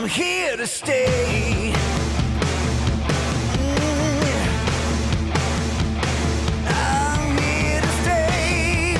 I'm here to stay. I'm here to stay.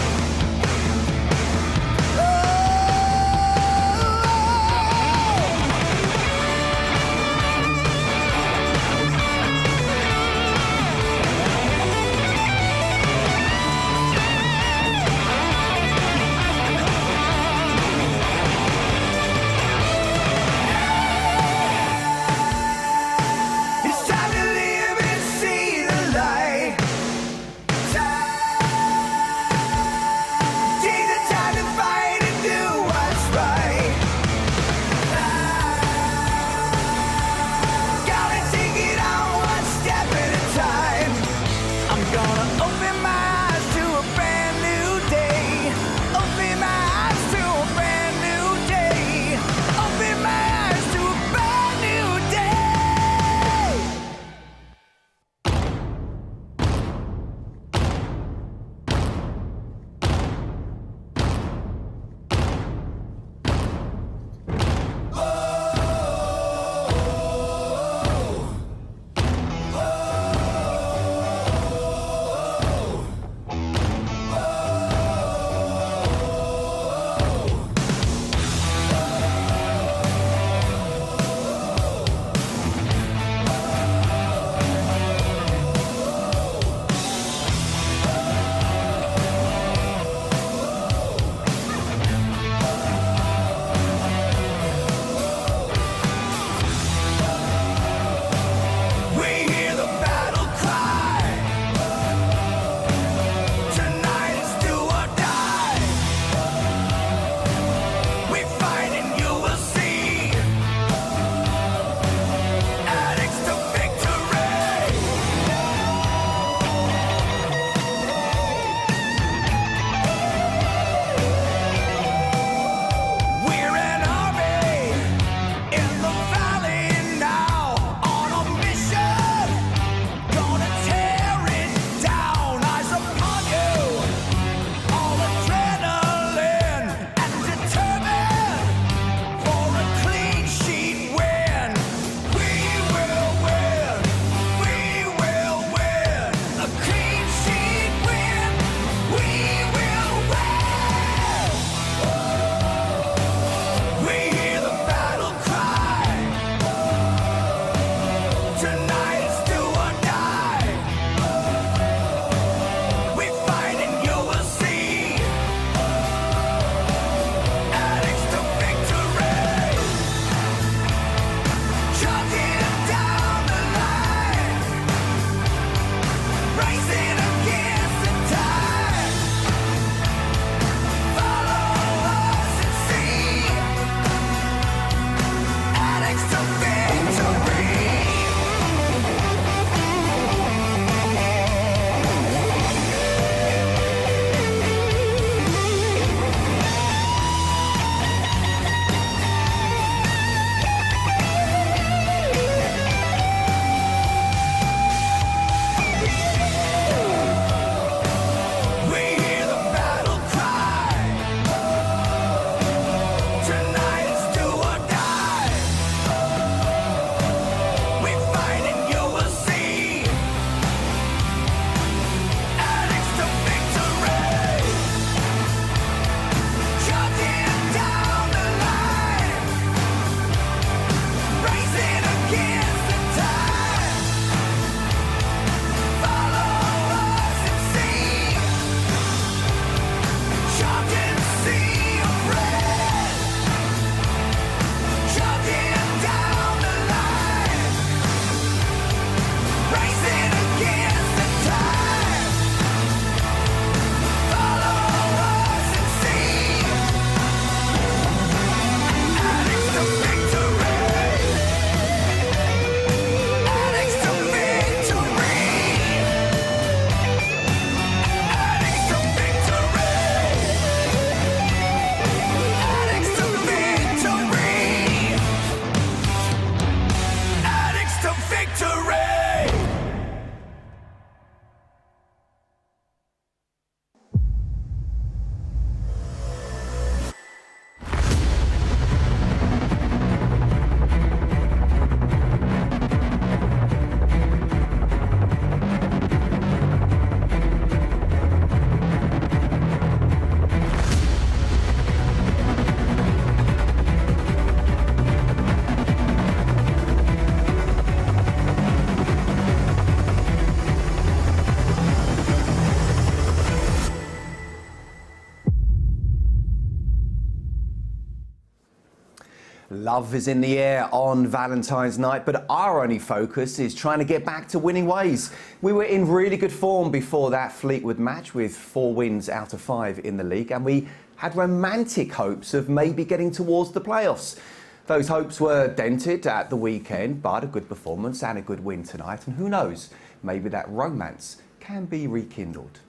Love is in the air on Valentine's night, but our only focus is trying to get back to winning ways. We were in really good form before that Fleetwood match with 4 wins out of 5 in the league, and we had romantic hopes of maybe getting towards the playoffs. Those hopes were dented at the weekend, but a good performance and a good win tonight, and who knows, maybe that romance can be rekindled.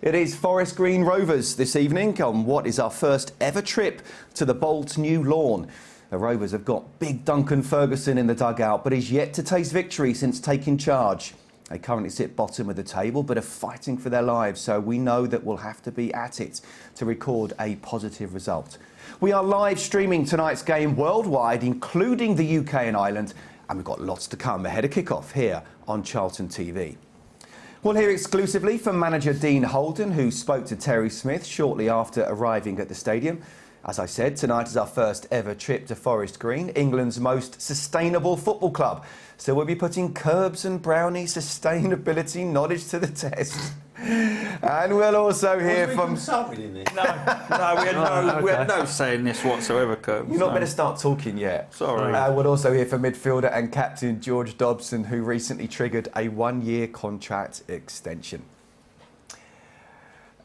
It is Forest Green Rovers this evening on what is our first ever trip to the Bolt's new lawn. The Rovers have got big Duncan Ferguson in the dugout, but he's yet to taste victory since taking charge. They currently sit bottom of the table, but are fighting for their lives, so we know that we'll have to be at it to record a positive result. We are live streaming tonight's game worldwide, including the UK and Ireland, and we've got lots to come ahead of kickoff here on Charlton TV. We'll hear exclusively from manager Dean Holden, who spoke to Terry Smith shortly after arriving at the stadium. As I said, tonight is our first ever trip to Forest Green, England's most sustainable football club. So we'll be putting Curbs and Brownie sustainability knowledge to the test. And we'll also hear from... in this? No, we had no say in this whatsoever, Curbs. You're not better start talking yet. Sorry. We'll also hear from midfielder and captain George Dobson, who recently triggered a 1-year contract extension.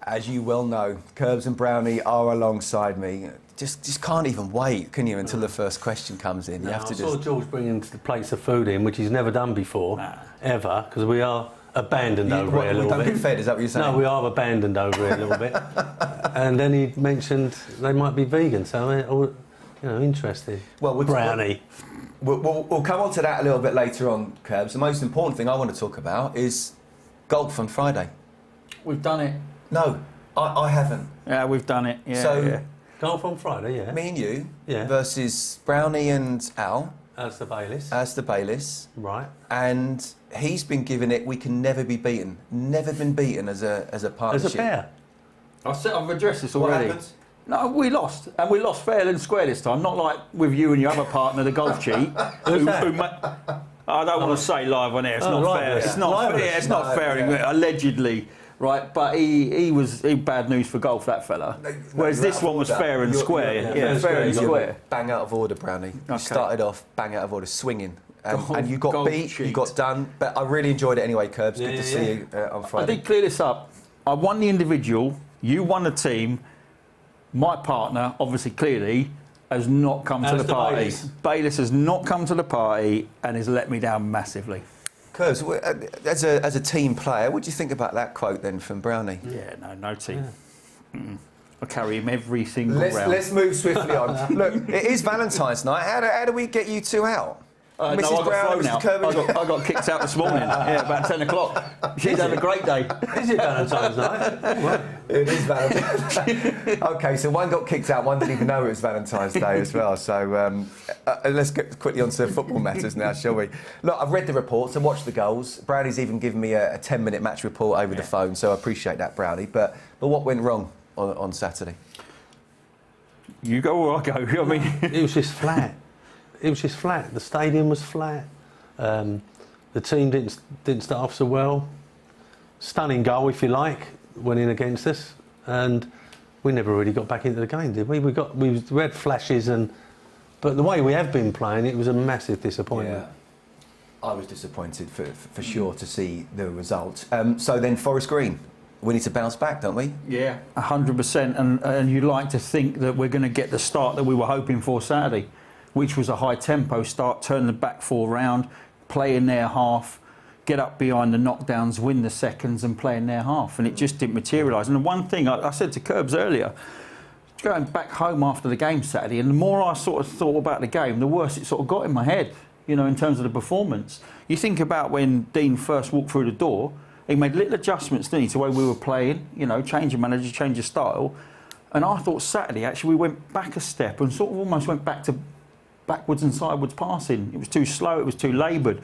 As you well know, Curbs and Brownie are alongside me. Just can't even wait, can you, until the first question comes in? You have to I saw George bringing the plates of food in, which he's never done before, ever, because we are abandoned over here a little bit. We don't get fed, is that what you're saying? No, we are abandoned over here a little bit. And then he mentioned they might be vegan, so interesting. Well, Brownie. We'll come on to that a little bit later on, Curbs. The most important thing I want to talk about is golf on Friday. We've done it. No, I haven't. Yeah, we've done it. Yeah, so, golf on Friday, yeah. Me and you versus Brownie and Al. As the Bayliss. Right. And he's been given it, we can never be beaten. Never been beaten as a partnership. As a pair. I've addressed this already. What happened? No, we lost. And we lost fair and square this time. Not like with you and your other partner, the golf cheat. I don't want to say live on air. It's not fair. It's not fair. It's not fair. Allegedly. Right, but he was bad news for golf, that fella. Whereas this one was fair and square. Yeah, fair and square. Bang out of order, Brownie. You started off bang out of order, swinging. And you got beat, you got done. But I really enjoyed it anyway, Curbs. Good to see you on Friday. I did clear this up. I won the individual, you won the team. My partner, obviously, clearly, has not come to the party. Bayliss has not come to the party and has let me down massively. Curbs, as a team player, what do you think about that quote then from Brownie? Yeah, no team. Yeah. I carry him every single round. Let's move swiftly on. Look, it is Valentine's night. How do we get you two out? Mrs. Brown, I got kicked out this morning. Yeah, about 10 o'clock. She's had a great day. Is it Valentine's night? It is Valentine's. OK, so one got kicked out, one didn't even know it was Valentine's Day as well. So let's get quickly on to football matters now, shall we? Look, I've read the reports and watched the goals. Brownie's even given me a 10-minute match report over the phone, so I appreciate that, Brownie. But what went wrong on Saturday? You go or I go. I mean, it was just flat. It was just flat. The stadium was flat. The team didn't start off so well. Stunning goal, if you like, went in against us, and we never really got back into the game, did we? We had flashes, but the way we have been playing, it was a massive disappointment. Yeah. I was disappointed for sure to see the result. So then Forest Green. We need to bounce back, don't we? Yeah, 100%. And you'd like to think that we're going to get the start that we were hoping for Saturday, which was a high-tempo start, turn the back 4 round, play in their half, get up behind the knockdowns, win the seconds and play in their half. And it just didn't materialise. And the one thing I said to Curbs earlier, going back home after the game Saturday, and the more I sort of thought about the game, the worse it sort of got in my head, in terms of the performance. You think about when Dean first walked through the door, he made little adjustments, didn't he, to the way we were playing, change of manager, change of style. And I thought Saturday, actually, we went back a step and sort of almost went back to backwards and sideways passing. It was too slow, it was too laboured.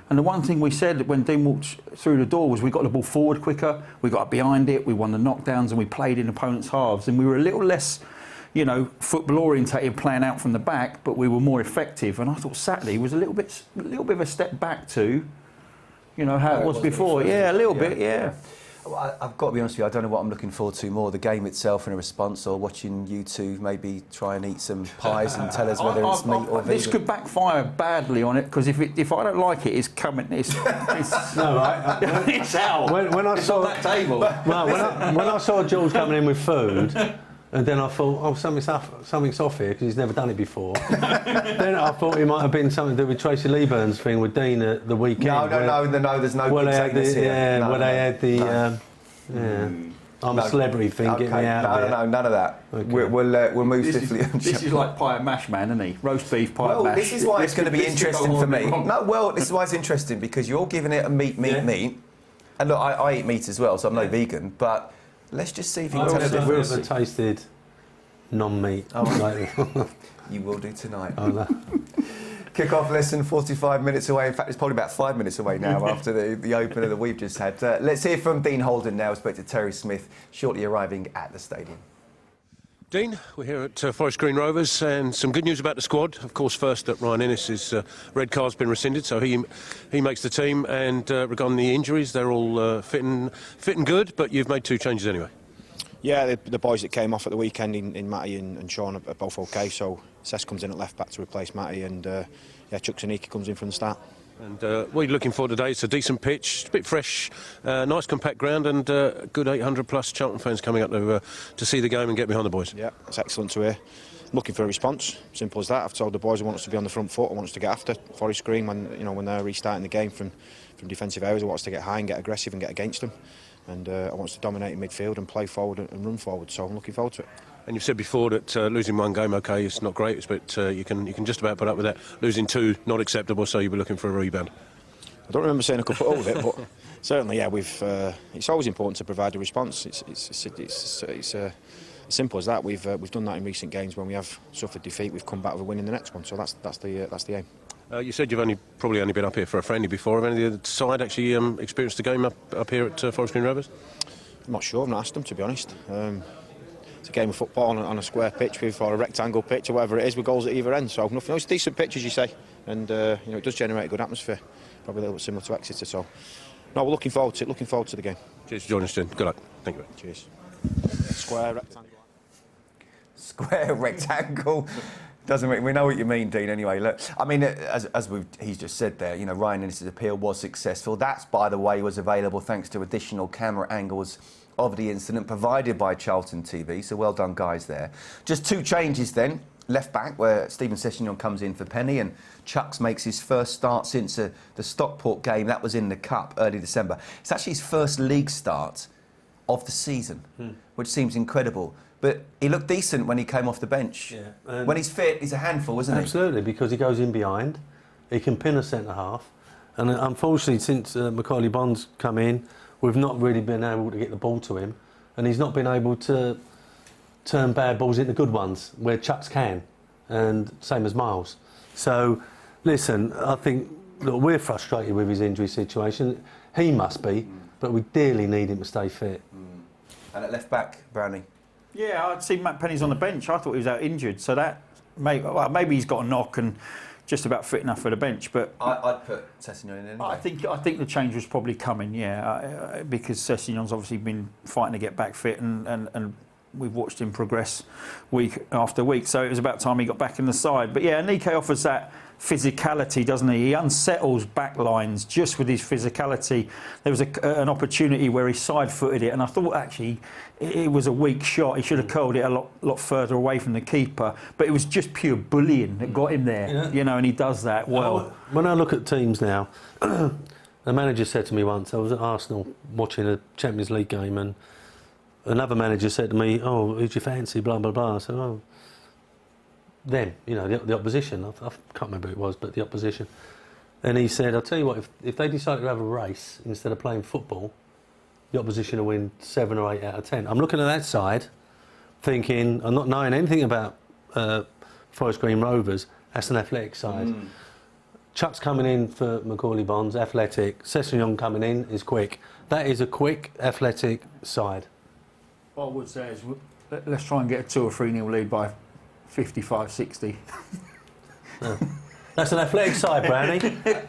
And the one thing we said when Dean walked through the door was we got the ball forward quicker, we got up behind it, we won the knockdowns and we played in opponents' halves. And we were a little less, football orientated, playing out from the back, but we were more effective. And I thought Saturday was a little bit of a step back to, how it was before. Yeah, a little bit, yeah. Well, I've got to be honest with you, I don't know what I'm looking forward to more, the game itself and a response, or watching you two maybe try and eat some pies and tell us whether it's meat or vegan. This could backfire badly on it, because if I don't like it, it's coming. It's No, right. it's out. When I saw that table. Well, when I saw Jules coming in with food, and then I thought, oh, something's off here, because he's never done it before. Then I thought it might have been something to do with Tracy Leeburn's thing with Dean at the weekend. No, there's no exactness here. Yeah, where they had the... I'm a celebrity thing, get me out of there. No, none of that. Okay. We'll move swiftly on. This is like pie and mash, man, isn't he? Roast beef, pie and mash. This is why it's going to be interesting for me. This is why it's interesting, because you're giving it a meat. And look, I eat meat as well, so I'm no vegan, but let's just see if you can tell us the difference. I've never tasted non-meat. You will do tonight. Oh, no. Kick-off less than 45 minutes away. In fact, it's probably about 5 minutes away now after the opener that we've just had. Let's hear from Dean Holden now. Spoke to Terry Smith, shortly arriving at the stadium. Dean, we're here at Forest Green Rovers, and some good news about the squad. Of course, first that Ryan Ennis's red card's been rescinded, so he makes the team. And regarding the injuries, they're all fit and good, but you've made 2 changes anyway. Yeah, the boys that came off at the weekend in Matty and Sean are both okay, so Sess comes in at left back to replace Matty, and Chuck Zaniki comes in from the start. And what are you looking for today? It's a decent pitch, it's a bit fresh, nice compact ground, and good 800 plus Charlton fans coming up to see the game and get behind the boys. Yeah, it's excellent to hear. I'm looking for a response, simple as that. I've told the boys I want us to be on the front foot, I want us to get after Forest Green when they're restarting the game from defensive areas. I want us to get high and get aggressive and get against them. And I want us to dominate in midfield and play forward and run forward, so I'm looking forward to it. And you've said before that losing one game, OK, it's not great, but you can just about put up with that. Losing 2, not acceptable, so you'll be looking for a rebound. I don't remember saying I could put up with it, but certainly, yeah, it's always important to provide a response. It's as simple as that. We've done that in recent games when we have suffered defeat. We've come back with a win in the next one, so that's the aim. You said you've probably only been up here for a friendly before. Have any of the side actually experienced a game up here at Forest Green Rovers? I'm not sure. I've not asked them, to be honest. It's a game of football on a square pitch or a rectangle pitch or whatever it is, with goals at either end. So nothing. It's a decent pitch, as you say, and it does generate a good atmosphere. Probably a little bit similar to Exeter. So no, we're looking forward to it. Looking forward to the game. Cheers for joining us, Jim. Good luck. Thank you. Cheers. Square rectangle. Square rectangle. We know what you mean, Dean. Anyway, look, I mean, he's just said there, Ryan Ennis's appeal was successful. That, by the way, was available thanks to additional camera angles of the incident provided by Charlton TV. So well done, guys, there. Just 2 changes then. Left back, where Stephen Sessegnon comes in for Penny, and Chucks makes his first start since the Stockport game. That was in the Cup early December. It's actually his first league start of the season, which seems incredible. But he looked decent when he came off the bench. Yeah, when he's fit, he's a handful, isn't he? Absolutely, because he goes in behind, he can pin a centre-half, and unfortunately, since Macaulay Bond's come in, we've not really been able to get the ball to him, and he's not been able to turn bad balls into good ones, where Chucks can, and same as Miles. So, listen, I think, look, we're frustrated with his injury situation. He must be, but we dearly need him to stay fit. And at left back, Brownie. Yeah, I'd seen Matt Penny's on the bench. I thought he was out injured, so that maybe he's got a knock and just about fit enough for the bench. But I'd put Sessegnon in anyway. I think the change was probably coming, because Sessegnon's obviously been fighting to get back fit, and we've watched him progress week after week. So it was about time he got back in the side. But yeah, Nike offers that physicality, doesn't he? He unsettles back lines just with his physicality. There was an opportunity where he side-footed it, and I thought actually it was a weak shot. He should have curled it a lot further away from the keeper, but it was just pure bullying that got him there, and he does that well. When I look at teams now, the manager said to me once, I was at Arsenal watching a Champions League game, and another manager said to me, "Oh, who do you fancy?" Blah blah blah. I said, "Oh, them, the opposition." I can't remember who it was, but the opposition. And he said, "I'll tell you what, if they decide to have a race instead of playing football, the opposition will win 7 or 8 out of 10." I'm looking at that side, thinking, I'm not knowing anything about Forest Green Rovers. That's an athletic side. Chuck's coming in for Macaulay Bonds, athletic. Sessegnon coming in is quick. That is a quick, athletic side. What I would say is, let's try and get a 2 or 3-0 lead by 55-60. That's an athletic side, Brownie.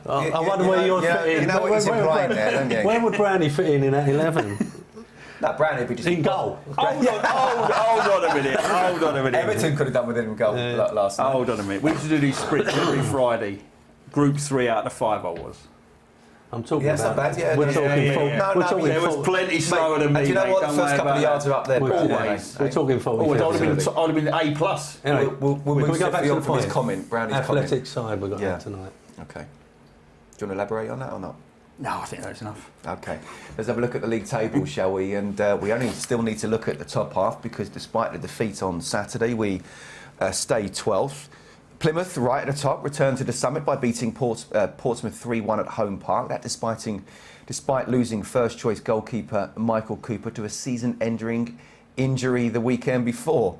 I wonder where you're fitting. You know what he's implying there, don't you? Where would Brownie fit in that 11? No, Brown would be just in goal. Hold on a minute. Hold on a minute. Everton could have done with him in goal last night. Hold on a minute. We used to do these sprints every Friday. Group 3 out of 5 I was. I'm talking That's about. not bad, yeah. We're talking full. No, we're no, talking There was full. plenty slower than me. And do you know mate, what? don't The first worry couple of about yards that. are up there. Always. We're talking 40. Oh, I'd 50. have been A plus. Anyway, We'll move go back swiftly to on the from his point? comment, Brownie's Athletic comment. side we got Yeah. on tonight. Okay. Do you want to elaborate on that or not? No, I think that's enough. Okay, let's have a look at the league table, shall we? And we only still need to look at the top half because despite the defeat on Saturday, we stay 12th. Plymouth, right at the top, returned to the summit by beating Portsmouth 3-1 at home park. That despite losing first-choice goalkeeper Michael Cooper to a season-ending injury the weekend before.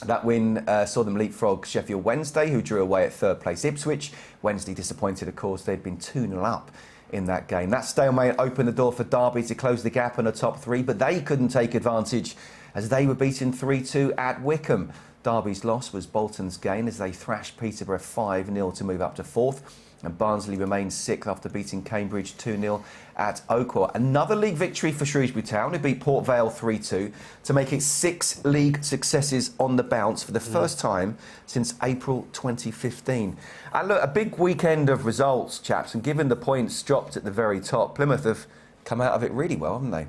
That win saw them leapfrog Sheffield Wednesday, who drew away at third place Ipswich. Wednesday disappointed, of course, they'd been 2-0 up in that game. That stalemate opened the door for Derby to close the gap on the top 3, but they couldn't take advantage as they were beaten 3-2 at Wycombe. Derby's loss was Bolton's gain as they thrashed Peterborough 5-0 to move up to 4th. And Barnsley remained 6th after beating Cambridge 2-0 at Oakwell. Another league victory for Shrewsbury Town, who beat Port Vale 3-2 to make it 6 league successes on the bounce for the first time since April 2015. And look, a big weekend of results, chaps, and given the points dropped at the very top, Plymouth have come out of it really well, haven't they?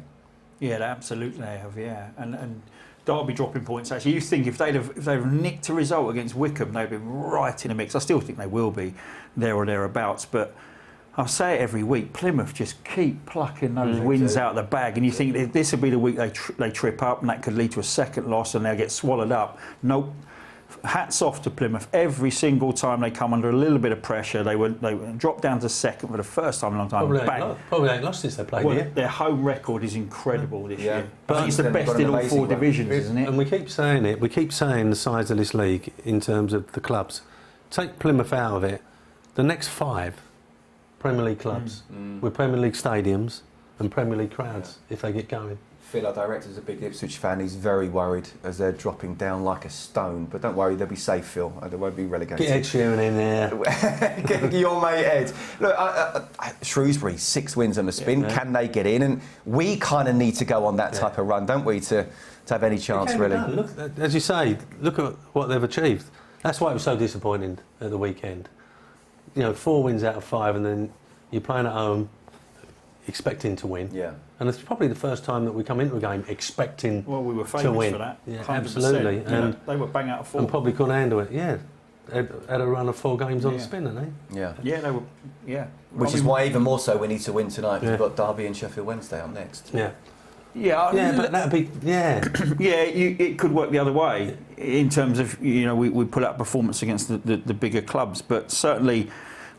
Yeah, they absolutely have. Yeah, and Derby dropping points. Actually, you think if they'd have nicked a result against Wycombe, they'd been right in the mix. I still think they will be there or thereabouts, but I say it every week. Plymouth just keep plucking those wins out of the bag, and you think this would be the week they trip up, and that could lead to a second loss, and they'll get swallowed up. Nope. Hats off to Plymouth. Every single time they come under a little bit of pressure, they dropped down to second for the first time in a long time. Probably ain't lost since they played here. Their home record is incredible this year. But I think it's the best in all 4 divisions, isn't it? And we keep saying it. We keep saying the size of this league in terms of the clubs. Take Plymouth out of it. The next 5 Premier League clubs with Premier League stadiums and Premier League crowds if they get going. Phil, our director's a big Ipswich fan. He's very worried as they're dropping down like a stone. But don't worry, they'll be safe, Phil. They won't be relegated. Get Ed Sheeran in there. Get your mate Ed. Look, Shrewsbury, 6 wins on the spin. Yeah. Can they get in? And we kind of need to go on that type of run, don't we, to have any chance, really? Look, as you say, look at what they've achieved. That's why it was so disappointing at the weekend. 4 wins out of 5, and then you're playing at home expecting to win. Yeah. And it's probably the first time that we come into a game expecting Well, we were to famous win. for that. Yeah, 100%. absolutely. And they were bang out of 4. And probably couldn't handle it. Yeah. Had a run of 4 games on the spin, hadn't they? Yeah. Yeah, they were. Yeah. Which is why even more so we need to win tonight. Yeah. We've got Derby and Sheffield Wednesday up next. Yeah. Yeah, But that'd be it could work the other way in terms of we put out performance against the bigger clubs, but certainly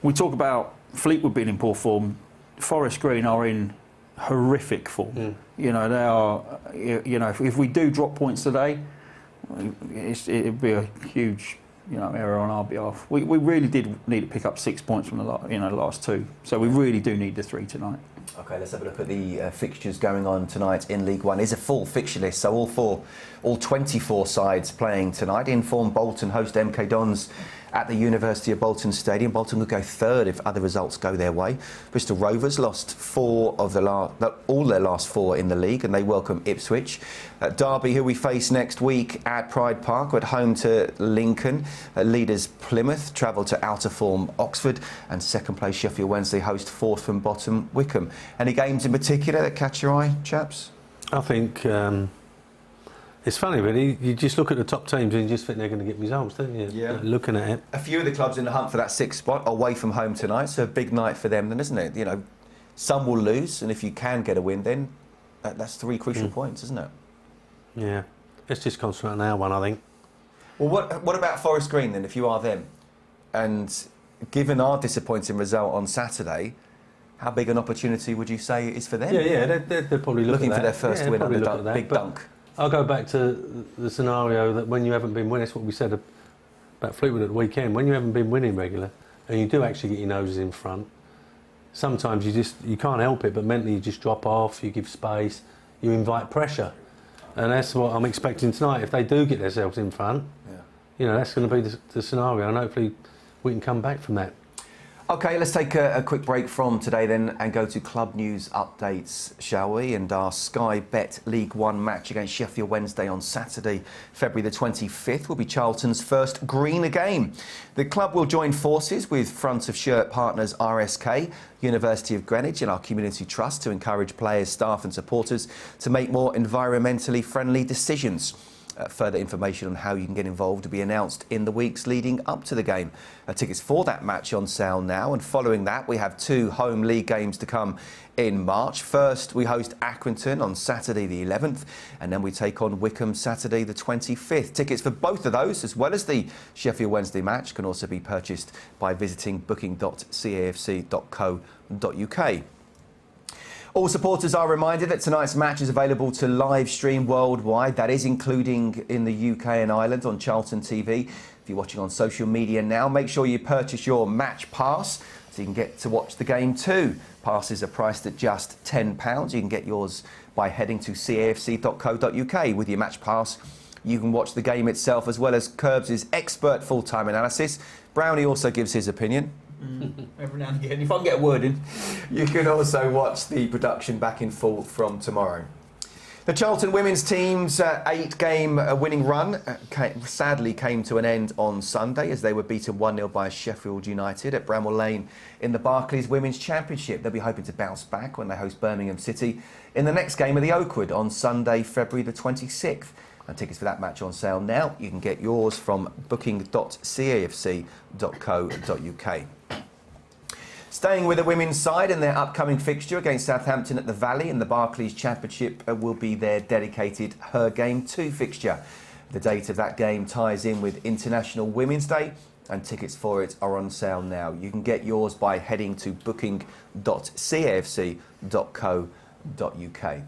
we talk about Fleetwood being in poor form. Forest Green are in horrific form. They are. If we do drop points today, it'd be a huge error on our behalf. We really did need to pick up 6 points from the last 2, so we really do need the 3 tonight. Okay, let's have a look at the fixtures going on tonight in League One. It's a full fixture list, so all 24 sides playing tonight. In form, Bolton host MK Dons at the University of Bolton Stadium. Bolton will go 3rd if other results go their way. Bristol Rovers lost all their last 4 in the league, and they welcome Ipswich. Derby, who we face next week at Pride Park, at home to Lincoln. Leaders Plymouth travel to outer form Oxford, and second place Sheffield Wednesday host 4th from bottom Wycombe. Any games in particular that catch your eye, chaps? I think it's funny, really. You just look at the top teams and you just think they're going to get results, don't you? Yeah. Looking at it. A few of the clubs in the hunt for that 6th spot away from home tonight, so a big night for them then, isn't it? Some will lose, and if you can get a win, then that's 3 crucial points, isn't it? Yeah. Let's just concentrate on our one, I think. Well, what about Forest Green then, if you are them? And given our disappointing result on Saturday, how big an opportunity would you say it is for them? Yeah, they're probably looking for their first win under the big dunk. I'll go back to the scenario that when you haven't been winning, that's what we said about Fleetwood at the weekend. When you haven't been winning regular, and you do actually get your noses in front, sometimes you can't help it, but mentally you just drop off, you give space, you invite pressure. And that's what I'm expecting tonight. If they do get themselves in front, that's going to be the scenario, and hopefully we can come back from that. OK, let's take a quick break from today then and go to club news updates, shall we? And our Sky Bet League One match against Sheffield Wednesday on Saturday, February the 25th, will be Charlton's first greener game. The club will join forces with front of shirt partners RSK, University of Greenwich and our Community Trust to encourage players, staff and supporters to make more environmentally friendly decisions. Further information on how you can get involved will be announced in the weeks leading up to the game. Tickets for that match on sale now, and following that we have 2 home league games to come in March. First we host Accrington on Saturday the 11th, and then we take on Wickham Saturday the 25th. Tickets for both of those, as well as the Sheffield Wednesday match, can also be purchased by visiting booking.cafc.co.uk. All supporters are reminded that tonight's match is available to live stream worldwide. That is including in the UK and Ireland on Charlton TV. If you're watching on social media now, make sure you purchase your match pass so you can get to watch the game too. Passes are priced at just £10. You can get yours by heading to cafc.co.uk. With your match pass, you can watch the game itself as well as Curbs' expert full-time analysis. Brownie also gives his opinion. Every now and again, if I can get a word in. You can also watch the production back in full from tomorrow. The Charlton women's team's 8-game winning run sadly came to an end on Sunday as they were beaten 1-0 by Sheffield United at Bramall Lane in the Barclays Women's Championship. They'll be hoping to bounce back when they host Birmingham City in the next game of the Oakwood on Sunday, February the 26th. And tickets for that match on sale now. You can get yours from booking.cafc.co.uk. Staying with the women's side in their upcoming fixture against Southampton at the Valley in the Barclays Championship will be their dedicated Her Game 2 fixture. The date of that game ties in with International Women's Day, and tickets for it are on sale now. You can get yours by heading to booking.cafc.co.uk.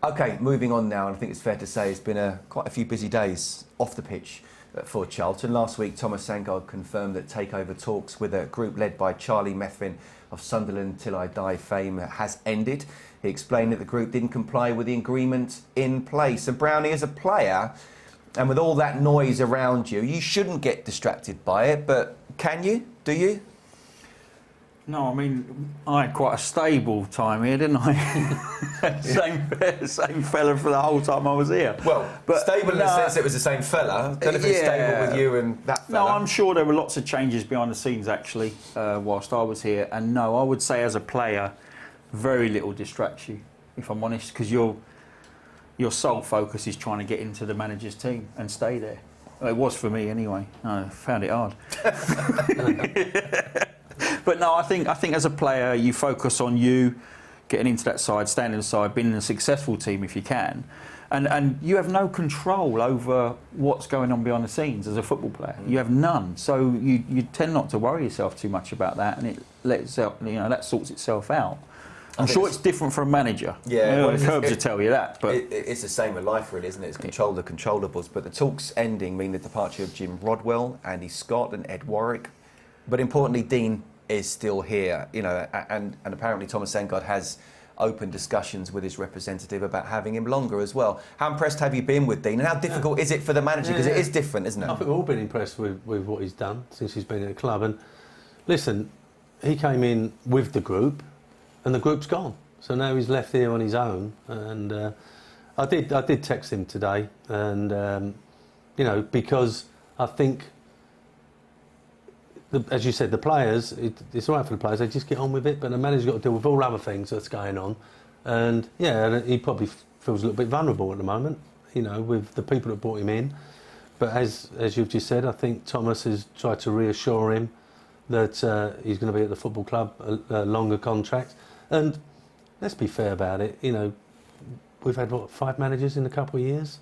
OK, moving on now, and I think it's fair to say it's been quite a few busy days off the pitch for Charlton. Last week, Thomas Sangard confirmed that takeover talks with a group led by Charlie Methvin of Sunderland Till I Die fame has ended. He explained that the group didn't comply with the agreement in place. And Brownie, as a player, and with all that noise around you, you shouldn't get distracted by it, but can you? Do you? No, I mean, I had quite a stable time here, didn't I? same fella for the whole time I was here. Well, but stable in the sense it was the same fella. Don't know if it's stable with you and that fella. No, I'm sure there were lots of changes behind the scenes, actually, whilst I was here. And no, I would say as a player, very little distracts you, if I'm honest, because your sole focus is trying to get into the manager's team and stay there. Well, it was for me anyway. I found it hard. But no, I think as a player, you focus on you getting into that side, standing aside, being in a successful team if you can, and you have no control over what's going on behind the scenes as a football player. You have none, so you tend not to worry yourself too much about that, and it lets that sorts itself out. I'm sure it's different for a manager. Yeah, well, Curbs will tell you that. But it's the same with life, really, isn't it? It's control the controllables. But the talks ending mean the departure of Jim Rodwell, Andy Scott, and Ed Warwick. But importantly, Dean is still here, and apparently Thomas Sangard has open discussions with his representative about having him longer as well. How impressed have you been with Dean, and how difficult is it for the manager? Because it is different, isn't it? I think we've all been impressed with what he's done since he's been at the club. And listen, he came in with the group, and the group's gone. So now he's left here on his own. And I did text him today, and because I think, as you said, the players, it's all right for the players, they just get on with it, but the manager's got to deal with all other things that's going on. And yeah, he probably feels a little bit vulnerable at the moment, with the people that brought him in. But as you've just said, I think Thomas has tried to reassure him that he's going to be at the football club a longer contract. And let's be fair about it, we've had, 5 managers in a couple of years?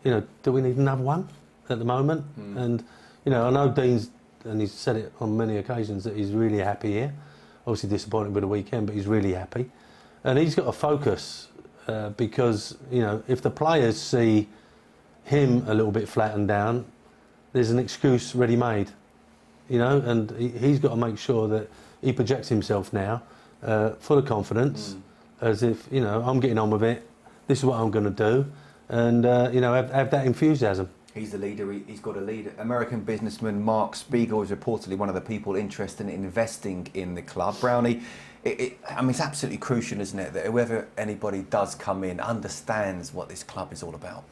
Do we need another one at the moment? And, I know Dean's, and he's said it on many occasions, that he's really happy here. Obviously disappointed with the weekend, but he's really happy. And he's got to focus because, if the players see him a little bit flattened down, there's an excuse ready-made, and he's got to make sure that he projects himself now full of confidence, as if, I'm getting on with it, this is what I'm going to do, and, have that enthusiasm. He's the leader. He's got a leader. American businessman Mark Spiegel is reportedly one of the people interested in investing in the club. Brownie, I mean, it's absolutely crucial, isn't it, that whoever anybody does come in understands what this club is all about.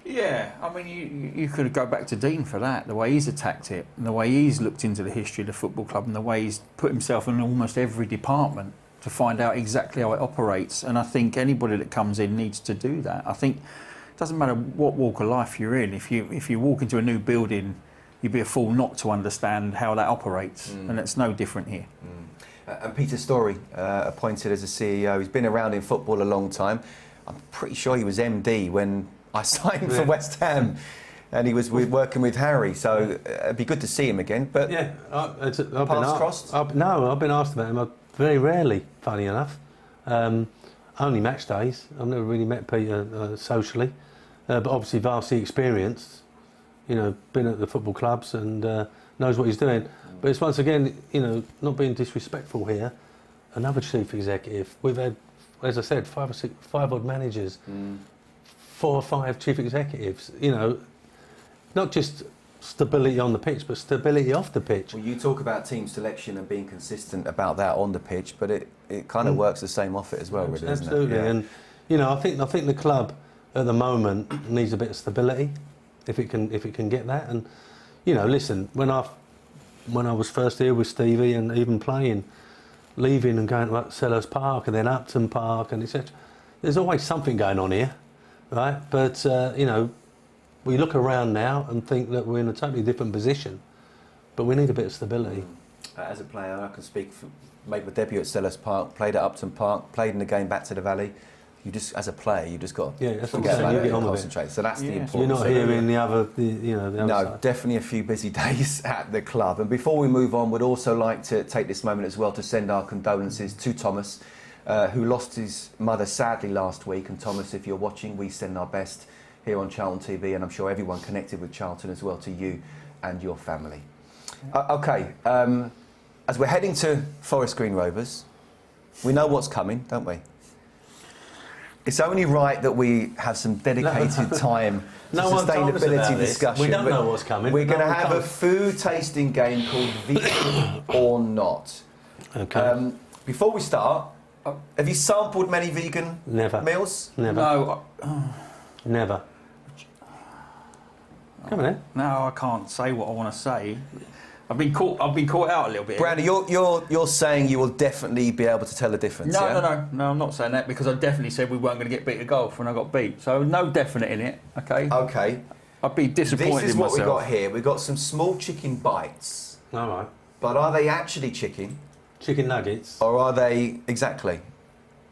Yeah, I mean, you could go back to Dean for that, the way he's attacked it, and the way he's looked into the history of the football club, and the way he's put himself in almost every department to find out exactly how it operates. And I think anybody that comes in needs to do that. I think it doesn't matter what walk of life you're in. If you walk into a new building, you'd be a fool not to understand how that operates, and it's no different here. And Peter Storey, appointed as a CEO, he's been around in football a long time. I'm pretty sure he was MD when I signed for West Ham, and he was working with Harry, so it'd be good to see him again. But yeah, I've been crossed? No, I've been asked about him very rarely, funny enough. Only match days. I've never really met Peter socially, but obviously vastly experienced. You know, been at the football clubs and knows what he's doing. But it's once again, you know, not being disrespectful here. Another chief executive. We've had, as I said, five odd managers. 4 or 5 chief executives, you know, not just stability on the pitch, but stability off the pitch. Well, you talk about team selection and being consistent about that on the pitch, but it kind of works the same off it as well, really, doesn't it? Absolutely, and you know, I think the club at the moment needs a bit of stability, if it can get that. And you know, listen, when I was first here with Stevie and even playing, leaving and going to Selhurst Park and then Upton Park and etc. There's always something going on here. Right, but you know, we look around now and think that we're in a totally different position, but we need a bit of stability. As a player, I can speak. Made my debut at Selhurst Park, played at Upton Park, played in the game back to the Valley. You just, as a player, you just got that's to what forget I'm saying, about you it get and on with it. concentrate. So that's the important. You're not thing. hearing the other No, side. definitely a few busy days at the club. And before we move on, we'd also like to take this moment as well to send our condolences to Thomas, who lost his mother sadly last week. And Thomas, if you're watching, we send our best here on Charlton TV, and I'm sure everyone connected with Charlton as well, to you and your family. Okay, as we're heading to Forest Green Rovers, we know what's coming, don't we? It's only right that we have some dedicated time to sustainability discussion. We don't know what's coming. We're going to have a food tasting game called Vegan or Not. Okay. Before we start, have you sampled many vegan meals? Never. No, Never. Come on, then. no, I can't say what I want to say. I've been caught out a little bit. Brandy, you're saying you will definitely be able to tell the difference. No, I'm not saying that, because I definitely said we weren't going to get beat at golf when I got beat. So no definite in it. Okay. Okay. I'd be disappointed in myself. This is what we got here. We've got some small chicken bites. All right. But are they actually chicken? Chicken nuggets. Or are they exactly?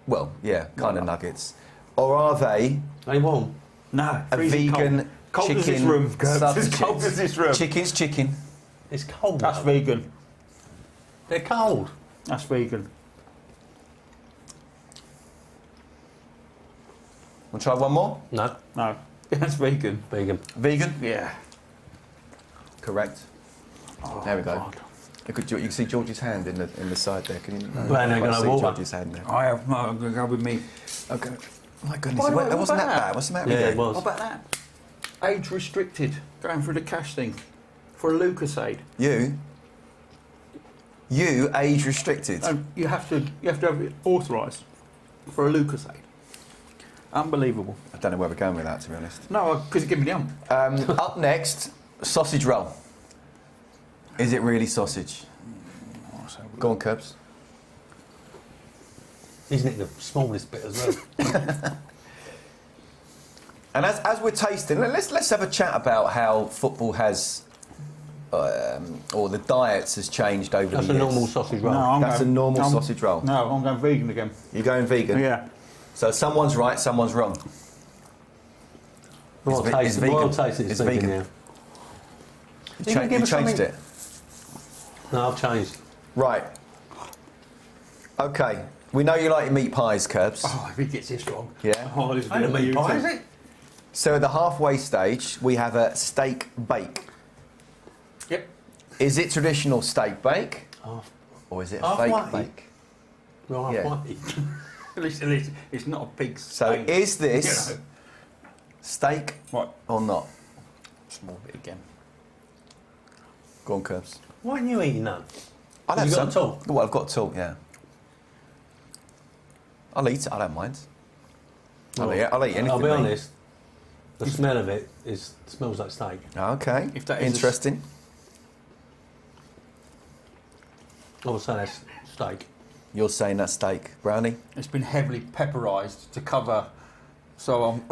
Well, yeah, kind of nuggets. Or are they? They warm. No. A vegan cold chicken as this room. substitute? As cold as this room. Chicken's chicken. It's cold. That's though. vegan. They're cold. That's vegan. Want to try one more? No. No. That's vegan. Vegan. Vegan? Yeah. Correct. There we go. God. Look at you can see George's hand in the side there. Can you? Well, they're quite gonna see water. George's hand there. I have no. I'm going to go with me. Okay. My goodness, By the way, it what wasn't about that that? bad. What's the matter Yeah, with it you? was. What about that? Age restricted. Going through the cash thing for a Lucasade. You age restricted. No, you have to have it authorised for a Lucasade. Unbelievable. I don't know where we're going with that, to be honest. No, because it gave me the ump. Up next, sausage roll. Is it really sausage? Go on, Curbs. He's nicked the smallest bit as well. And as we're tasting, let's have a chat about how football has, or the diets has changed over That's the a years. normal sausage roll. No, That's a normal sausage roll. No, I'm going vegan again. You're going vegan? Yeah. So someone's right, someone's wrong. Royal It's taste. vegan. Royal taste is It's vegan vegan. now. You changed something- it. No, I've changed. Right. Okay. We know you like your meat pies, Curbs. Oh, if he gets this wrong. Yeah. Oh, this is Ain't a meat pie, is it? So at the halfway stage, we have a steak bake. Yep. Is it traditional steak bake? Half- Or is it a Halfway. fake bake? Well, Yeah. halfway. Listen, it's not a pig's So steak, is this you know. steak What? or not? Small bit again. Go on, Curbs. Why aren't you eating none? I'll Have have you some. got a tool? Well, I've got a tool, yeah. I'll eat it, I don't mind. I'll eat anything. I'll be mate. honest. The smell of it smells like steak. Okay, If that is interesting. I would say that's steak. You're saying that's steak, Brownie? It's been heavily pepperised to cover, so I'm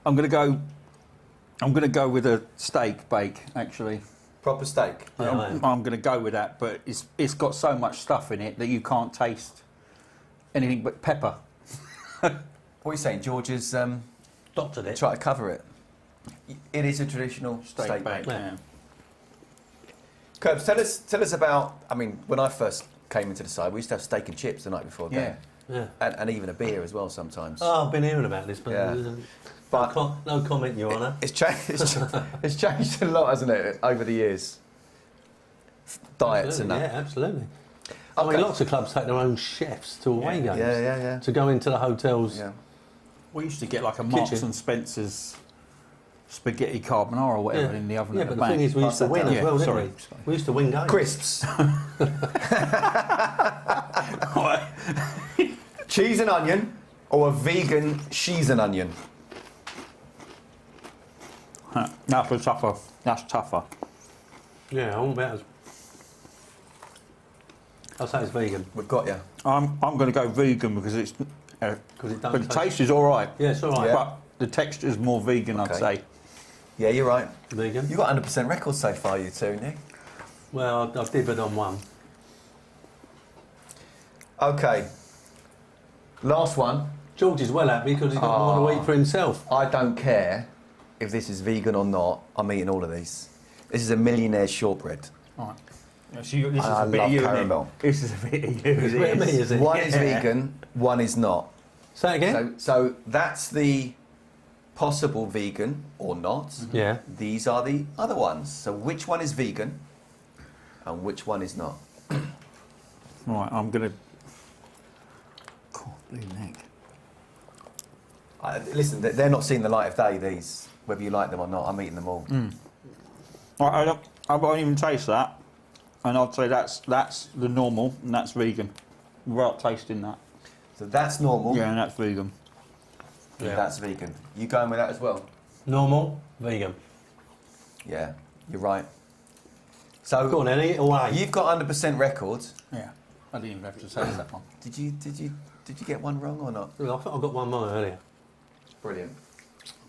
I'm going to go with a steak bake actually. Proper steak. Yeah, I'm going to go with that, but it's got so much stuff in it that you can't taste anything but pepper. What are you saying? George has Doctored it. tried to cover it. It is a traditional steak bake. Yeah. Curbs, tell us about. I mean, when I first came into the side, we used to have steak and chips the night before the game, Yeah. and even a beer as well sometimes. Oh, I've been hearing about this, but, Yeah. but no comment, Your Honour. It's changed. It's changed a lot, hasn't it, over the years? Diets and Yeah, that. absolutely. I Okay. mean, lots of clubs take their own chefs to away games. Yeah. To go into the hotels. Yeah. We used to get like a Marks Kitchen. and Spencer's spaghetti carbonara or whatever in the oven Yeah, at the but the back. thing is, we used to win as Yeah, well, didn't sorry. we? We used to win games. Crisps. Cheese and onion, or a vegan cheese and onion? That's a tougher. That's tougher. Yeah, all about it. I'll say it's vegan. We've got you. I'm going to go vegan because it's. Because it But don't the taste is all right. Yeah, it's all right. Yeah. But the texture is more vegan, I'd Okay. say. Yeah, you're right. Vegan. You got 100% records so far, you two, Nick. Well, I've dibbered on one. Okay. Last one. George is well happy because he's got more to eat for himself. I don't care if this is vegan or not. I'm eating all of these. This is a millionaire shortbread. All right. So this is I a bit love of you, caramel. This is a bit of you. It's a bit of me, is it? One is vegan, one is not. Say it again? So that's the possible vegan or not. Yeah. These are the other ones. So which one is vegan and which one is not? Right, I'm going to... God, blue neck. Listen, they're not seeing the light of day, these. Whether you like them or not, I'm eating them all. I won't even taste that. And I'd say that's the normal and that's vegan. Without tasting that. So that's normal. Yeah, and that's vegan. and Yeah. that's vegan. You going with that as well? Normal, vegan. Yeah, you're right. So Go on, then, eat it away. you've got 100% records. Yeah. I didn't even have to say that one. Did you get one wrong or not? I thought I got one more earlier. Brilliant.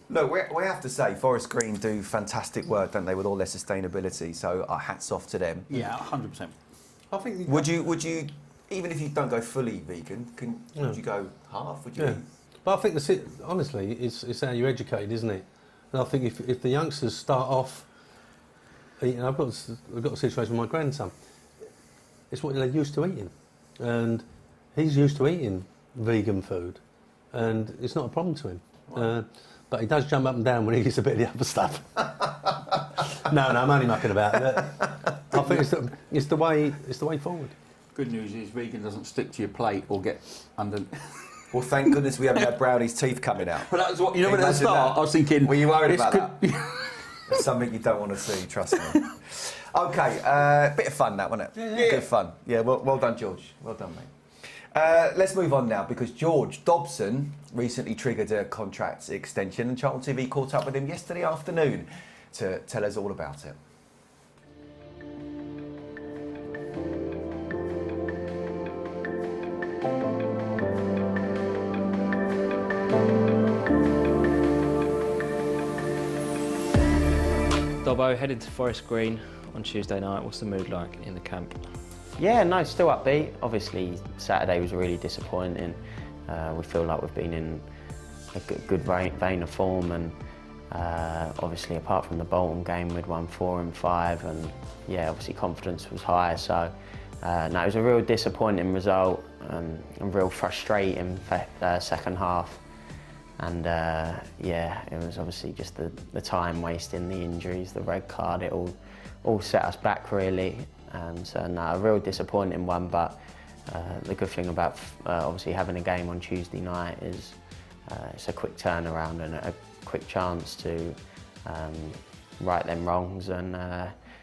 Look, we have to say, Forest Green do fantastic work, don't they, with all their sustainability? So our hats off to them. Yeah, 100%. I think. Would you, even if you don't go fully vegan, would you go half? Would you? Yeah. But I think honestly, it's how you're educated, isn't it? And I think if the youngsters start off, I've got a situation with my grandson. It's what they're used to eating, and he's used to eating vegan food, and it's not a problem to him. Right. But he does jump up and down when he eats a bit of the other stuff. No, I'm only mucking about. I think it's the way forward. Good news is vegan doesn't stick to your plate or get under... Well, thank goodness we haven't had Brownie's teeth coming out. Well, that was what, you know, when at the Imagine start, that. I was thinking... Were you worried this about could- It's something you don't want to see, trust me. Okay, bit of fun that, wasn't it? Yeah. Good fun. Yeah, well done, George. Well done, mate. Let's move on now, because George Dobson recently triggered a contract extension, and Charlton TV caught up with him yesterday afternoon to tell us all about it. Dobbo headed to Forest Green on Tuesday night. What's the mood like in the camp? Yeah, no, still upbeat. Obviously, Saturday was really disappointing. We feel like we've been in a good vein of form, and obviously, apart from the Bolton game, we'd won 4 and 5, and yeah, obviously confidence was high. So, no, it was a real disappointing result and real frustrating second half. And yeah, it was obviously just the time wasting, the injuries, the red card. It all set us back really. And so, no, a real disappointing one, but the good thing about obviously having a game on Tuesday night is it's a quick turnaround and a quick chance to right them wrongs and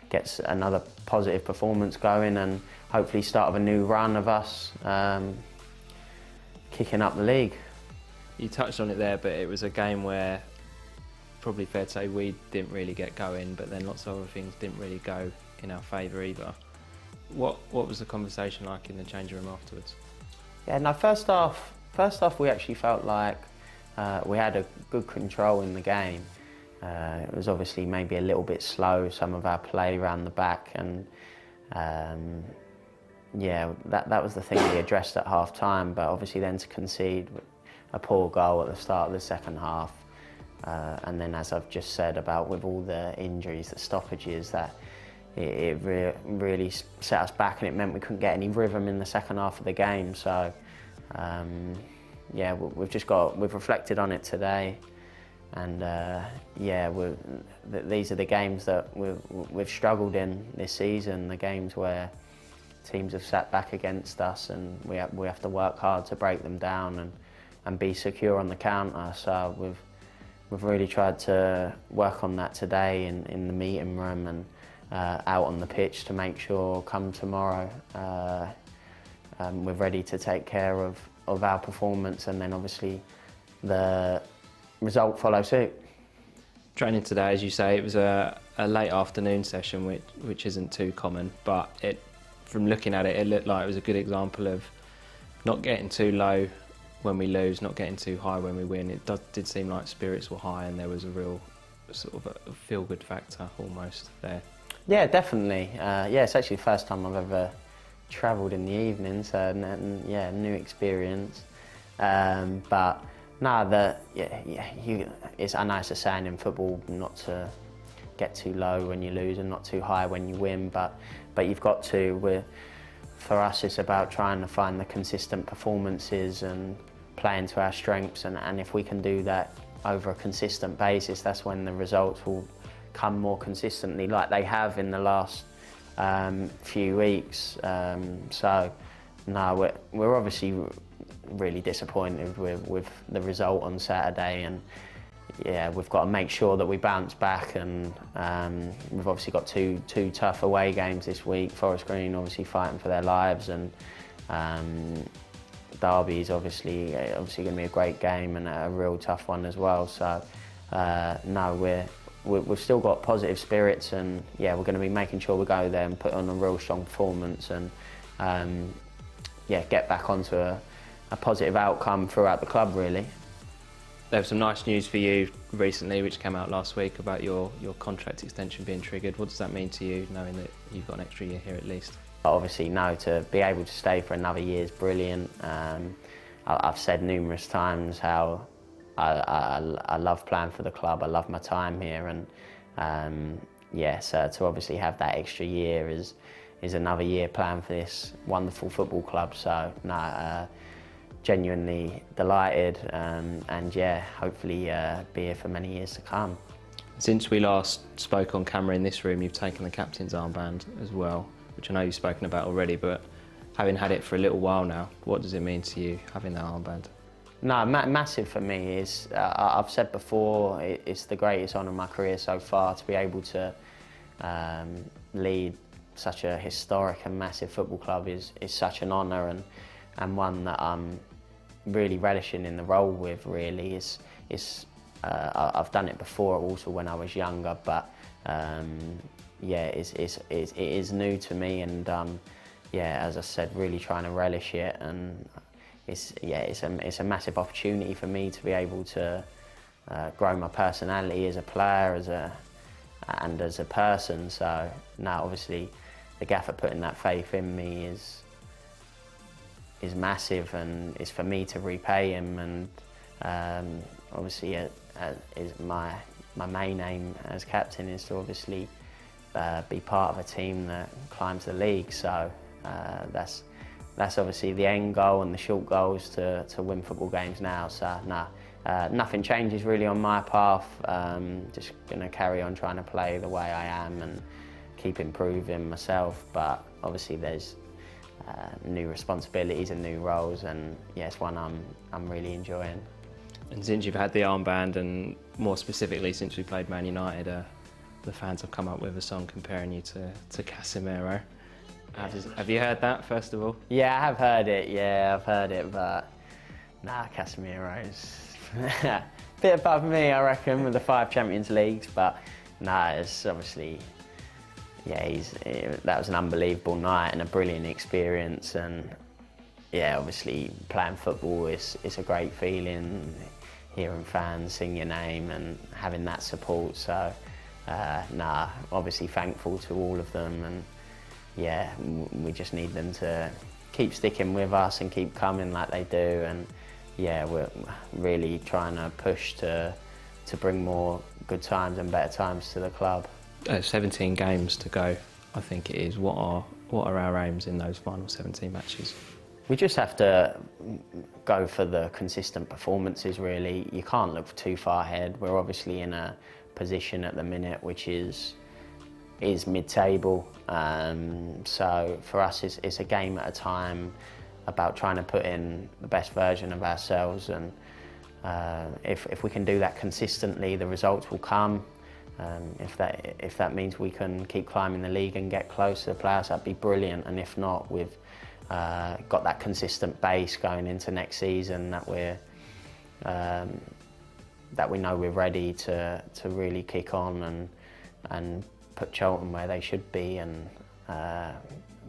get another positive performance going, and hopefully start of a new run of us kicking up the league. You touched on it there, but it was a game where probably fair to say we didn't really get going, but then lots of other things didn't really go in our favour either. What was the conversation like in the changing room afterwards? Yeah, no, first off we actually felt like we had a good control in the game. It was obviously maybe a little bit slow, some of our play around the back, and yeah, that was the thing we addressed at half time, but obviously then to concede a poor goal at the start of the second half, and then as I've just said about with all the injuries, the stoppages, that it really set us back, and it meant we couldn't get any rhythm in the second half of the game. So yeah, we've reflected on it today, and yeah, these are the games that we've struggled in this season, the games where teams have sat back against us, and we have to work hard to break them down and be secure on the counter. So we've really tried to work on that today in the meeting room and out on the pitch to make sure come tomorrow we're ready to take care of our performance, and then obviously the result follow suit. Training today, as you say, it was a late afternoon session, which isn't too common, but from looking at it, it looked like it was a good example of not getting too low when we lose, not getting too high when we win. It did seem like spirits were high, and there was a real sort of a feel-good factor almost there. Yeah, definitely. Yeah, it's actually the first time I've ever travelled in the evening, so yeah, new experience. But no, I know it's a saying in football not to get too low when you lose and not too high when you win, but you've got to. For us, it's about trying to find the consistent performances and playing to our strengths, and if we can do that over a consistent basis, that's when the results will come more consistently, like they have in the last few weeks. So, no, we're obviously really disappointed with the result on Saturday, and yeah, we've got to make sure that we bounce back, and we've obviously got two tough away games this week. Forest Green obviously fighting for their lives, and Derby is obviously going to be a great game and a real tough one as well. So no, we've still got positive spirits, and yeah, we're going to be making sure we go there and put on a real strong performance, and yeah, get back onto a positive outcome throughout the club, really. There was some nice news for you recently, which came out last week, about your contract extension being triggered. What does that mean to you, knowing that you've got an extra year here at least? Obviously, no, to be able to stay for another year is brilliant. I've said numerous times how I love playing for the club. I love my time here, and yeah, so to obviously have that extra year is another year playing for this wonderful football club. So no. Genuinely delighted, and yeah, hopefully be here for many years to come. Since we last spoke on camera in this room, you've taken the captain's armband as well, which I know you've spoken about already, but having had it for a little while now, what does it mean to you, having that armband? No, massive for me. I've said before, it's the greatest honour of my career so far to be able to lead such a historic and massive football club is such an honour, and one that I'm really relishing in the role with. Really, I've done it before also when I was younger, but yeah, it is new to me, and yeah, as I said, really trying to relish it, and it's a massive opportunity for me to be able to grow my personality as a player, and as a person. So now, obviously, the gaffer putting that faith in me is massive, and it's for me to repay him, and obviously is my main aim as captain is to obviously be part of a team that climbs the league. So that's obviously the end goal, and the short goal is to win football games now. So nothing changes really on my path. Just going to carry on trying to play the way I am and keep improving myself, but obviously there's new responsibilities and new roles, and yeah, it's one I'm really enjoying. And since you've had the armband, and more specifically since we played Man United, the fans have come up with a song comparing you to Casemiro. Have you heard that, first of all? Yeah, I have heard it. Yeah, I've heard it, but nah, Casemiro's a bit above me, I reckon, with the 5 Champions Leagues. But nah, it's obviously, yeah, that was an unbelievable night and a brilliant experience. And yeah, obviously playing football is a great feeling. Hearing fans sing your name and having that support. So nah, obviously thankful to all of them. And yeah, we just need them to keep sticking with us and keep coming like they do. And yeah, we're really trying to push to bring more good times and better times to the club. 17 games to go, I think it is. What are our aims in those final 17 matches? We just have to go for the consistent performances, really. You can't look too far ahead. We're obviously in a position at the minute which is mid-table. So for us, it's a game at a time, about trying to put in the best version of ourselves. And if we can do that consistently, the results will come. If that means we can keep climbing the league and get close to the playoffs, that'd be brilliant. And if not, we've got that consistent base going into next season that we know we're ready to really kick on and put Charlton where they should be, and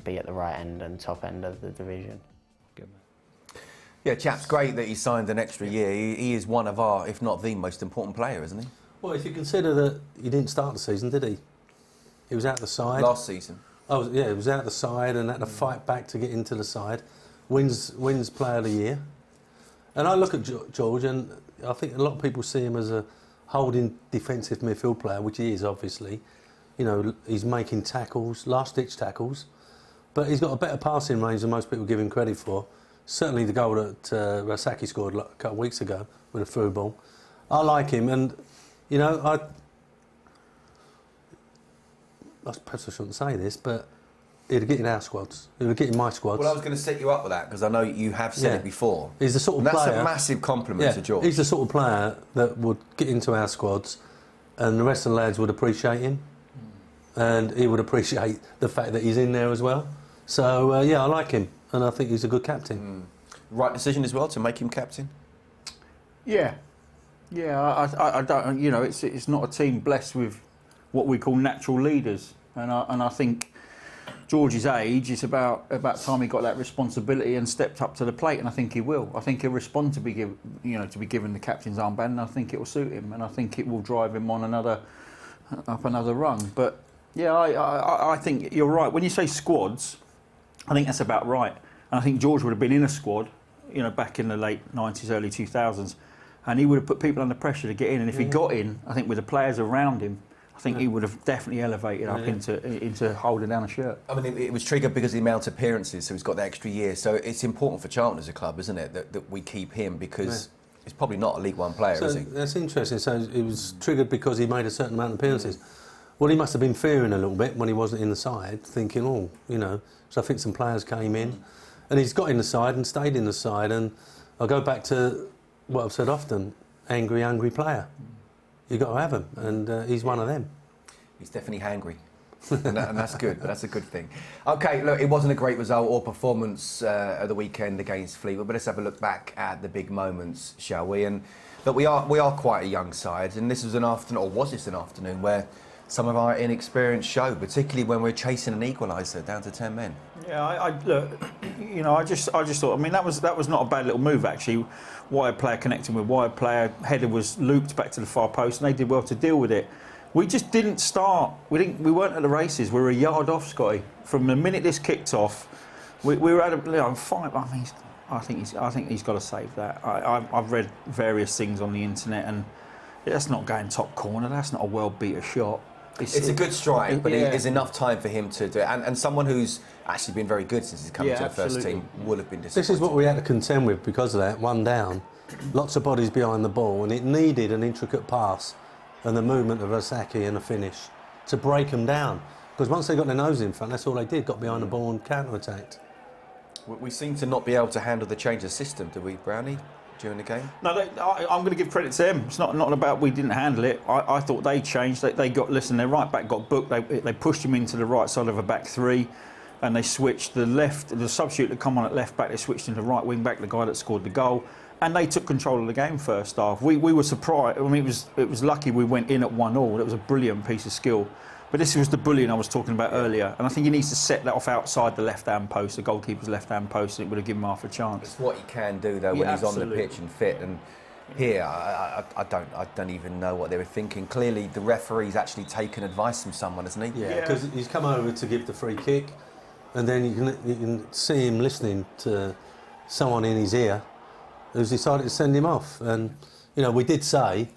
be at the right end and top end of the division. Good man. Yeah, chap's great that he signed an extra year. He is one of our, if not the most important player, isn't he? Well, if you consider that he didn't start the season, did he? He was out the side. Last season. Oh, yeah, he was out the side and had to fight back to get into the side. Wins Player of the Year. And I look at George, and I think a lot of people see him as a holding defensive midfield player, which he is, obviously. You know, he's making tackles, last-ditch tackles, but he's got a better passing range than most people give him credit for. Certainly the goal that Rasaki scored a couple of weeks ago with a through ball. I like him, and, you know, perhaps I shouldn't say this, but he'd get in our squads. He would get in my squads. Well, I was going to set you up with that, because I know you have said it before. He's the sort of and player... That's a massive compliment to George. He's the sort of player that would get into our squads and the rest of the lads would appreciate him. And he would appreciate the fact that he's in there as well. So, yeah, I like him, and I think he's a good captain. Right decision as well to make him captain? Yeah. Yeah, I don't, you know, it's not a team blessed with what we call natural leaders. And I think George's age, it's about time he got that responsibility and stepped up to the plate, and I think he will. I think he'll respond to be given the captain's armband, and I think it will suit him, and I think it will drive him on another rung. But yeah, I think you're right. When you say squads, I think that's about right. And I think George would have been in a squad, you know, back in the late 90s, early 2000s, and he would have put people under pressure to get in. And if he got in, I think with the players around him, I think he would have definitely elevated up into holding down a shirt. I mean, it was triggered because of the amount of appearances, so he's got the extra year. So it's important for Charlton as a club, isn't it, that we keep him, because he's probably not a League One player, is he? That's interesting. So it was triggered because he made a certain amount of appearances. Well, he must have been fearing a little bit when he wasn't in the side, thinking, oh, you know. So I think some players came in, and he's got in the side and stayed in the side. And I'll go back to what I've said often: angry, hungry player. You've got to have him, and he's one of them. He's definitely hangry, and that's good. That's a good thing. OK, look, it wasn't a great result or performance at the weekend against Fleetwood, but let's have a look back at the big moments, shall we? And look, we are quite a young side, and this was an afternoon, or was this an afternoon, where some of our inexperience showed, particularly when we're chasing an equaliser down to 10 men. Yeah, look, you know, I just thought, I mean, that was not a bad little move, actually. Wide player connecting with wide player, header was looped back to the far post, and they did well to deal with it. We just didn't start. We weren't at the races. We were a yard off, Scotty. From the minute this kicked off, we were at a 5. I mean, I think he's got to save that. I've read various things on the internet, and that's not going top corner. That's not a well-beater shot. It's a good strike, but there's enough time for him to do it. And someone who's actually been very good since he's come to the first team would have been disappointed. This is what we had to contend with because of that. One down, lots of bodies behind the ball, and it needed an intricate pass and the movement of Rasaki and a finish to break them down. Because once they got their nose in front, that's all they did, got behind the ball and counter-attacked. We seem to not be able to handle the change of system, do we, Brownie? during the game? No, I'm going to give credit to them. It's not about we didn't handle it. I thought they changed. They got, listen, their right back got booked. They pushed him into the right side of a back three, and they switched the substitute that come on at left back. They switched into right wing back, the guy that scored the goal, and they took control of the game first half. We were surprised. I mean, it was lucky we went in at 1-1. It was a brilliant piece of skill. But this was the bullying I was talking about earlier, and I think he needs to set that off outside the left-hand post, the goalkeeper's left-hand post, and it would have given him half a chance. It's what he can do though when he's on the pitch and fit. And here, I don't even know what they were thinking. Clearly, the referee's actually taken advice from someone, hasn't he? Yeah, because he's come over to give the free kick, and then you can see him listening to someone in his ear who's decided to send him off. And you know, we did say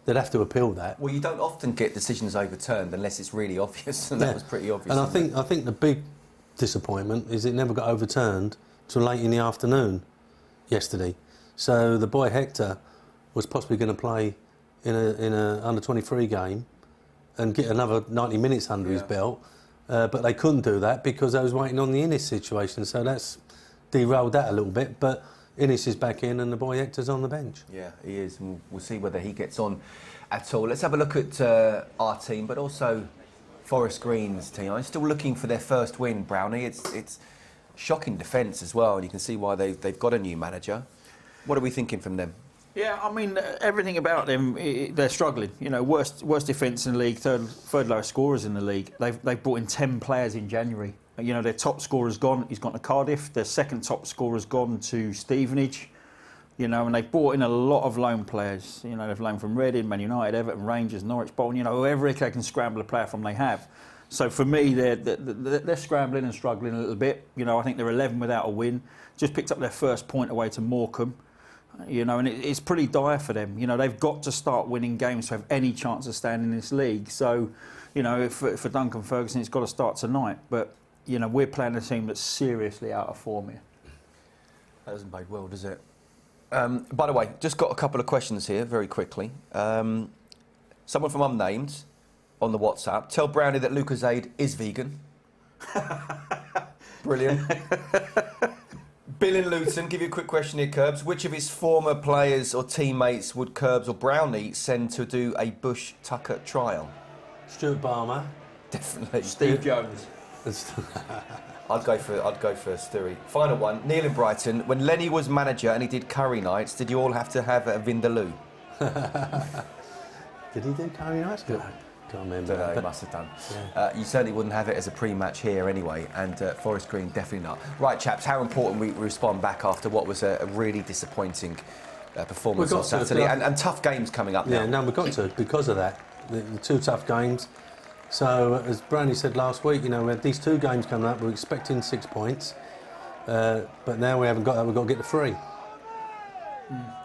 they'd have to appeal that. Well, you don't often get decisions overturned unless it's really obvious, and that was pretty obvious. And I think the big disappointment is it never got overturned till late in the afternoon yesterday. So the boy Hector was possibly going to play in a under-23 game and get another 90 minutes under his belt, but they couldn't do that because they was waiting on the Innis situation. So that's derailed that a little bit. But Innis is back in and the boy Hector's on the bench. Yeah, he is, and we'll see whether he gets on at all. Let's have a look at our team, but also Forest Green's team. I'm still looking for their first win, Brownie. It's shocking defence as well, and you can see why they've got a new manager. What are we thinking from them? Yeah, I mean, everything about them, they're struggling. You know, worst defence in the league, third lowest scorers in the league. They've brought in 10 players in January. You know, their top scorer's gone. He's gone to Cardiff. Their second top scorer's gone to Stevenage. You know, and they've brought in a lot of loan players. You know, they've loaned from Reading, Man United, Everton, Rangers, Norwich, Bolton. You know, whoever they can scramble a player from, they have. So for me, they're scrambling and struggling a little bit. You know, I think they're 11 without a win. Just picked up their first point away to Morecambe. You know, and it's pretty dire for them. You know, they've got to start winning games to have any chance of staying in this league. So, you know, for Duncan Ferguson, it's got to start tonight. But you know, we're playing a team that's seriously out of form here. That doesn't bode well, does it? By the way, just got a couple of questions here, very quickly. Someone from Unnamed on the WhatsApp. Tell Brownie that Lucozade is vegan. Brilliant. Bill in Luton, give you a quick question here, Curbs. Which of his former players or teammates would Curbs or Brownie send to do a Bush Tucker trial? Stuart Barmer. Definitely. Steve Jones. I'd go for Stewie. Final one. Neil in Brighton. When Lenny was manager and he did curry nights, did you all have to have a vindaloo? Did he do curry nights? Can't remember. He must have done. Yeah. You certainly wouldn't have it as a pre-match here anyway, and Forest Green definitely not. Right, chaps, how important we respond back after what was a really disappointing performance on Saturday, and tough games coming up now. Yeah, no, we've got to, because of that. The two tough games. So, as Brownie said last week, you know, we had these two games coming up, we're expecting 6 points, but now we haven't got that, we've got to get the 3.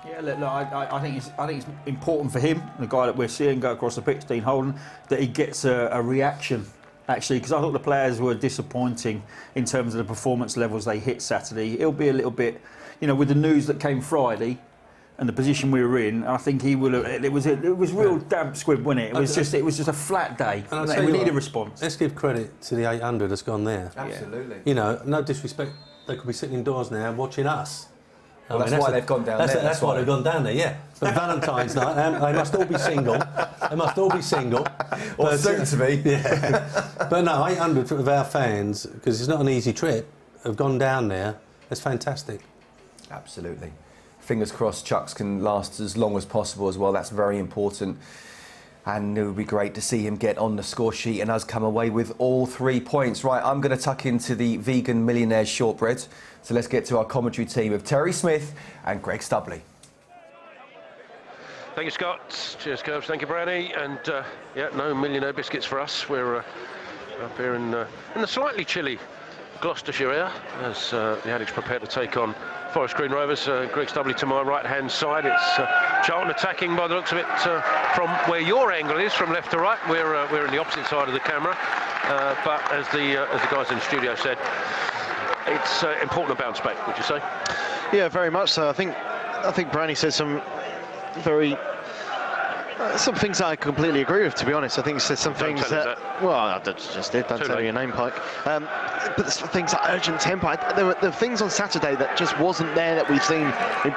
Yeah, look, I think it's important for him, the guy that we're seeing go across the pitch, Dean Holden, that he gets a reaction, actually, because I thought the players were disappointing in terms of the performance levels they hit Saturday. It'll be a little bit, you know, with the news that came Friday and the position we were in, I think he will. It was real damp squib, wasn't it? It was just a flat day. And we need a response. Let's give credit to the 800 that's gone there. Absolutely. You know, no disrespect, they could be sitting indoors now watching us. Well, that's why they've gone down there. That's why they've gone down there, yeah. But Valentine's night, they must all be single. They must all be single. Or soon to be. Yeah. But no, 800 of our fans, because it's not an easy trip, have gone down there. That's fantastic. Absolutely. Fingers crossed Chucks can last as long as possible as well. That's very important. And it would be great to see him get on the score sheet and us come away with all 3 points. Right, I'm going to tuck into the vegan millionaire's shortbread. So let's get to our commentary team of Terry Smith and Greg Stubley. Thank you, Scott. Cheers, Curbs. Thank you, Brownie. And yeah, no millionaire biscuits for us. We're up here in the slightly chilly Gloucestershire area as the Addicts prepare to take on Forest Green Rovers. Greg Stubley to my right-hand side. It's Charlton attacking by the looks of it from where your angle is, from left to right. We're in the opposite side of the camera. But as the guys in the studio said, it's important to bounce back. Would you say? Yeah, very much so. I think Brownie said some very some things that I completely agree with, to be honest. I think he said some things that... Well, I just did. Don't tell your name, Pike. But there's things like urgent tempo. There were things on Saturday that just wasn't there that we've seen in